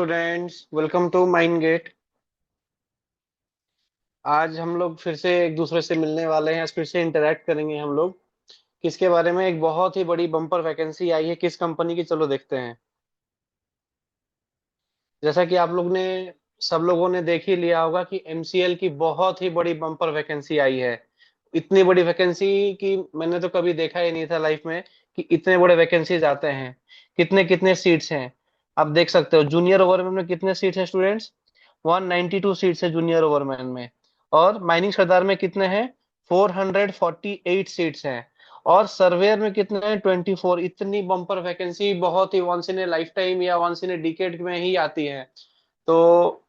Students, welcome to Mind Gate. आज हम लोग फिर से एक दूसरे से मिलने वाले हैं। आज फिर से इंटरेक्ट करेंगे हम लोग। किसके बारे में? एक बहुत ही बड़ी बम्पर वैकेंसी आई है। किस कंपनी की, चलो देखते हैं। जैसा कि आप लोग ने सब लोगों ने देख ही लिया होगा कि एमसीएल की बहुत ही बड़ी बम्पर वैकेंसी आई है। इतनी बड़ी वैकेंसी कि मैंने तो कभी देखा ही नहीं था लाइफ में कि इतने बड़े वैकेंसीज आते हैं। कितने कितने सीट्स हैं आप देख सकते हो। जूनियर ओवरमैन में कितने सीट्स हैं स्टूडेंट्स? 192 सीट्स है जूनियर ओवरमैन में। और माइनिंग सरदार में कितने हैं? 448 सीट्स हैं। और सर्वेयर में कितने हैं? 24। इतनी बम्पर वैकेंसी बहुत ही once in a lifetime या वंस इन ए डिकेड में ही आती है। तो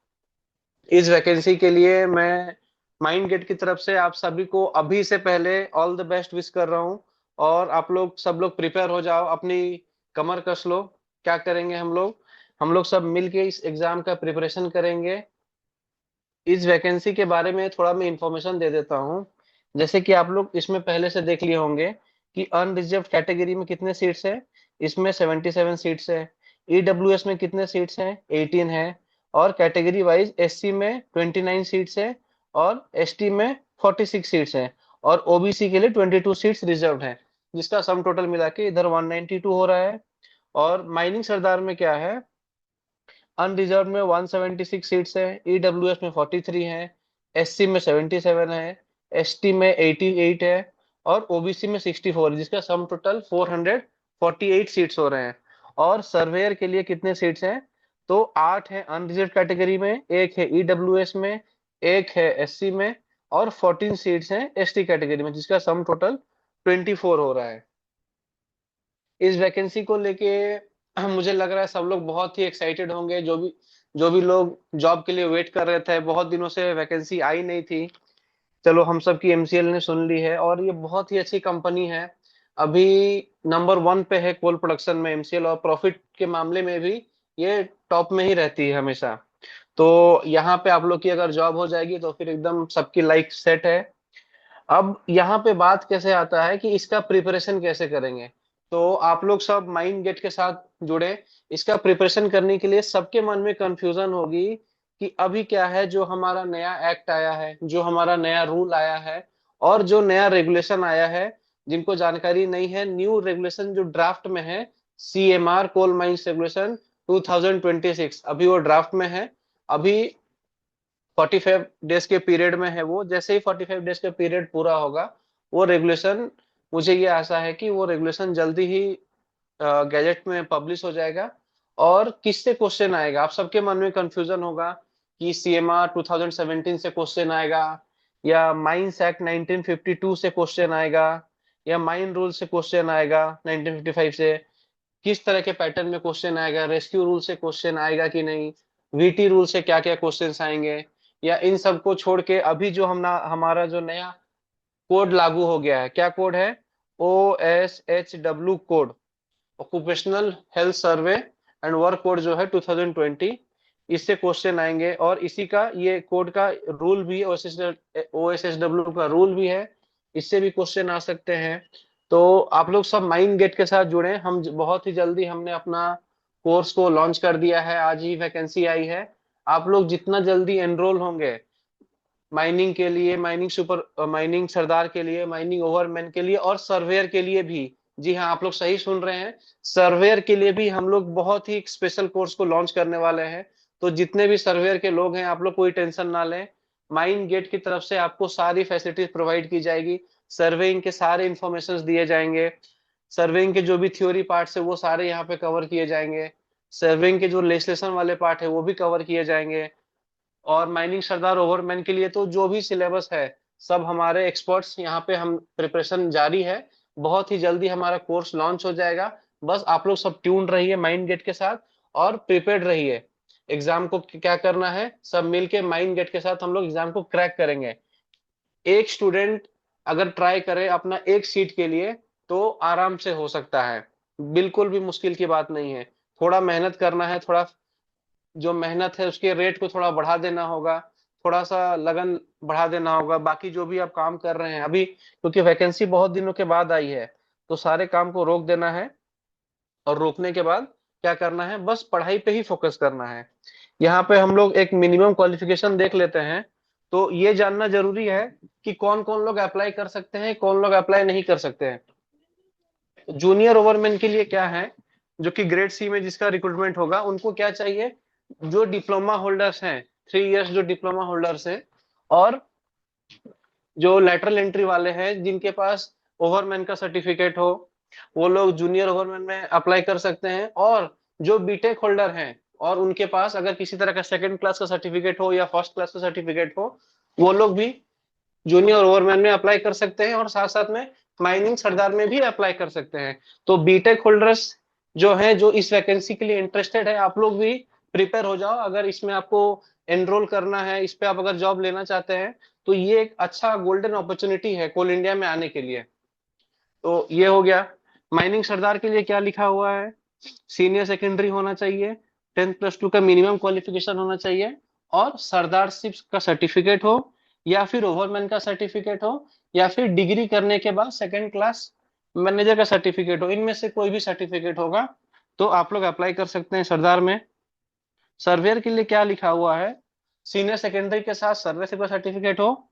इस वैकेंसी के लिए मैं माइंड गेट की तरफ से आप सभी को अभी से पहले ऑल द बेस्ट विश कर रहा हूं। और आप लोग सब लोग प्रिपेयर हो जाओ, अपनी कमर कस लो। क्या करेंगे हम लोग सब मिलके इस एग्जाम का प्रिपरेशन करेंगे। इस वैकेंसी के बारे में थोड़ा मैं इंफॉर्मेशन दे देता हूँ। जैसे कि आप लोग इसमें पहले से देख लिए होंगे कि अनरिजर्व कैटेगरी में कितने सीट्स हैं। इसमें 77 सीट्स है। ईडब्ल्यूएस में कितने सीट्स हैं? 18 है। और कैटेगरी वाइज एससी में 29 सीट्स है। और एसटी में 46 सीट्स हैं। और ओबीसी के लिए 22 सीट्स रिजर्व हैं। जिसका सम टोटल मिला के इधर 192 हो रहा है। और माइनिंग सरदार में क्या है? अनरिजर्व में 176 सीट्स है। ईडब्ल्यूएस में 43 है। एससी में 77 है। एसटी में 88 है। और ओबीसी में 64 है, जिसका सम टोटल 448 सीट्स हो रहे हैं। और सर्वेयर के लिए कितने सीट्स हैं? तो 8 है अनरिजर्व कैटेगरी में, एक है ईडब्ल्यूएस में, एक है एससी में। और 14 सीट्स हैं एसटी कैटेगरी में, जिसका सम टोटल 24 हो रहा है। इस वैकेंसी को लेके मुझे लग रहा है सब लोग बहुत ही एक्साइटेड होंगे। जो भी लोग जॉब के लिए वेट कर रहे थे, बहुत दिनों से वैकेंसी आई नहीं थी। चलो, हम सब की एमसीएल ने सुन ली है और ये बहुत ही अच्छी कंपनी है। अभी नंबर 1 पे है कोल प्रोडक्शन में एमसीएल, और प्रॉफिट के मामले में भी ये टॉप में ही रहती है हमेशा। तो यहाँ पे आप लोग की अगर जॉब हो जाएगी तो फिर एकदम सबकी लाइफ सेट है। अब यहाँ पे बात कैसे आता है कि इसका प्रिपरेशन कैसे करेंगे। तो आप लोग सब माइंड गेट के साथ जुड़े। इसका प्रिपरेशन करने के लिए सबके मन में कंफ्यूजन होगी कि अभी क्या है, जो हमारा नया एक्ट आया है, जो हमारा नया रूल आया है, और जो नया रेगुलेशन आया है। जिनको जानकारी नहीं है, न्यू रेगुलेशन जो ड्राफ्ट में है, सीएमआर कोल माइंस रेगुलेशन 2026, अभी वो ड्राफ्ट में है। अभी 45 डेज के पीरियड में है वो। जैसे ही 45 डेज का पीरियड पूरा होगा, वो रेगुलेशन, मुझे ये आशा है कि वो रेगुलेशन जल्दी ही गैजेट में पब्लिश हो जाएगा। और किससे क्वेश्चन आएगा, आप सबके मन में कंफ्यूजन होगा कि सीएमआर 2017 से क्वेश्चन आएगा, या माइंस एक्ट 1952 से क्वेश्चन आएगा, या माइन रूल से क्वेश्चन आएगा 1955 से। किस तरह के पैटर्न में क्वेश्चन आएगा, रेस्क्यू रूल से क्वेश्चन आएगा कि नहीं, वीटी रूल से क्या क्या क्वेश्चंस आएंगे। या इन सब को छोड़ के अभी जो हमारा जो नया कोड लागू हो गया है, क्या कोड है? OSHW code, occupational health survey and work code जो है 2020। इससे क्वेश्चन आएंगे, और इसी का ये कोड का रूल भी, OSHW का रूल भी है। इससे भी क्वेश्चन आ सकते हैं। तो आप लोग सब माइंड गेट के साथ जुड़े। बहुत ही जल्दी हमने अपना कोर्स को लॉन्च कर दिया है, आज ही वैकेंसी आई है। आप लोग जितना जल्दी एनरोल होंगे माइनिंग के लिए, माइनिंग सरदार के लिए, माइनिंग ओवरमैन के लिए, और सर्वेयर के लिए भी। जी हाँ, आप लोग सही सुन रहे हैं। सर्वेयर के लिए भी हम लोग बहुत ही स्पेशल कोर्स को लॉन्च करने वाले हैं। तो जितने भी सर्वेयर के लोग हैं, आप लोग कोई टेंशन ना लें। माइंड गेट की तरफ से आपको सारी फैसिलिटीज प्रोवाइड की जाएगी। सर्वेइंग के सारे इंफॉर्मेशन दिए जाएंगे। सर्वेइंग के जो भी थ्योरी पार्ट्स है वो सारे यहाँ पे कवर किए जाएंगे। सर्वेइंग के जो लेजिस्लेशन वाले पार्ट है वो भी कवर किए जाएंगे। और माइनिंग सरदार ओवरमैन के लिए तो जो भी सिलेबस है, सब हमारे एक्सपर्ट्स यहाँ पे, हम प्रिपरेशन जारी है। बहुत ही जल्दी हमारा कोर्स लॉन्च हो जाएगा। बस आप लोग सब ट्यून रहिए माइंड गेट के साथ, और प्रिपेयर्ड रहिए। एग्जाम को क्या करना है, सब मिलके माइंड गेट के साथ हम लोग एग्जाम को क्रैक करेंगे। एक स्टूडेंट अगर ट्राई करे अपना एक सीट के लिए, तो आराम से हो सकता है। बिल्कुल भी मुश्किल की बात नहीं है। थोड़ा मेहनत करना है, थोड़ा जो मेहनत है उसके रेट को थोड़ा बढ़ा देना होगा, थोड़ा सा लगन बढ़ा देना होगा। बाकी जो भी आप काम कर रहे हैं अभी, क्योंकि वैकेंसी बहुत दिनों के बाद आई है, तो सारे काम को रोक देना है। और रोकने के बाद क्या करना है, बस पढ़ाई पे ही फोकस करना है। यहाँ पे हम लोग एक मिनिमम क्वालिफिकेशन देख लेते हैं। तो ये जानना जरूरी है कि कौन कौन लोग अप्लाई कर सकते हैं, कौन लोग अप्लाई नहीं कर सकते हैं। जूनियर ओवरमैन के लिए क्या है, जो कि ग्रेड सी में जिसका रिक्रूटमेंट होगा, उनको क्या चाहिए, जो डिप्लोमा होल्डर्स हैं, 3 इयर्स जो डिप्लोमा होल्डर्स हैं, और जो लेटरल एंट्री वाले हैं जिनके पास ओवरमैन का सर्टिफिकेट हो, वो लोग जूनियर ओवरमैन में अप्लाई कर सकते हैं। और जो बीटेक होल्डर हैं और उनके पास अगर किसी तरह का सेकंड क्लास का सर्टिफिकेट हो या फर्स्ट क्लास का सर्टिफिकेट हो, वो लोग भी जूनियर ओवरमैन में अप्लाई कर सकते हैं, और साथ साथ में माइनिंग सरदार में भी अप्लाई कर सकते हैं। तो बीटेक होल्डर्स जो हैं, जो इस वैकेंसी के लिए इंटरेस्टेड है, आप लोग भी प्रिपेयर हो जाओ। अगर इसमें आपको एनरोल करना है, इस पे आप अगर जॉब लेना चाहते हैं, तो ये एक अच्छा गोल्डन अपॉर्चुनिटी है कोल इंडिया में आने के लिए। तो ये हो गया। माइनिंग सरदार के लिए क्या लिखा हुआ है, सीनियर सेकेंडरी होना चाहिए, 10+2 का मिनिमम क्वालिफिकेशन होना चाहिए, और सरदारशिप का सर्टिफिकेट हो, या फिर ओवरमैन का सर्टिफिकेट हो, या फिर डिग्री करने के बाद सेकंड क्लास मैनेजर का सर्टिफिकेट हो। इनमें से कोई भी सर्टिफिकेट होगा तो आप लोग अप्लाई कर सकते हैं सरदार में। सर्वेयर के लिए क्या लिखा हुआ है, सीनियर सेकेंडरी के साथ सर्वेशिप का सर्टिफिकेट हो,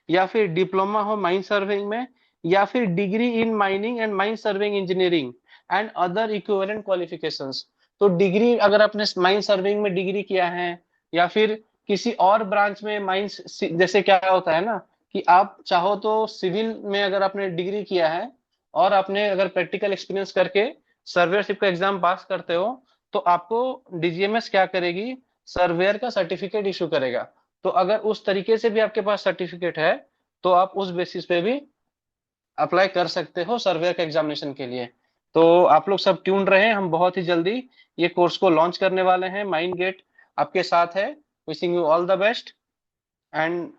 या फिर डिप्लोमा हो माइन सर्विंग में, या फिर degree in mining and mine serving engineering and other equivalent qualifications. तो डिग्री अगर आपने माइन सर्विंग में डिग्री किया है, या फिर किसी और ब्रांच में माइंस, जैसे क्या होता है ना, कि आप चाहो तो सिविल में अगर आपने डिग्री किया है और आपने अगर प्रैक्टिकल एक्सपीरियंस करके सर्वेयरशिप का एग्जाम पास करते हो, तो आपको डीजीएमएस क्या करेगी, सर्वेयर का सर्टिफिकेट इशू करेगा। तो अगर उस तरीके से भी आपके पास सर्टिफिकेट है, तो आप उस बेसिस पे भी अप्लाई कर सकते हो सर्वेयर के एग्जामिनेशन के लिए। तो आप लोग सब ट्यून रहे, हम बहुत ही जल्दी ये कोर्स को लॉन्च करने वाले हैं। माइंड गेट आपके साथ है। Wishing you all the best, and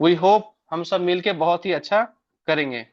we hope हम सब मिलके बहुत ही अच्छा करेंगे।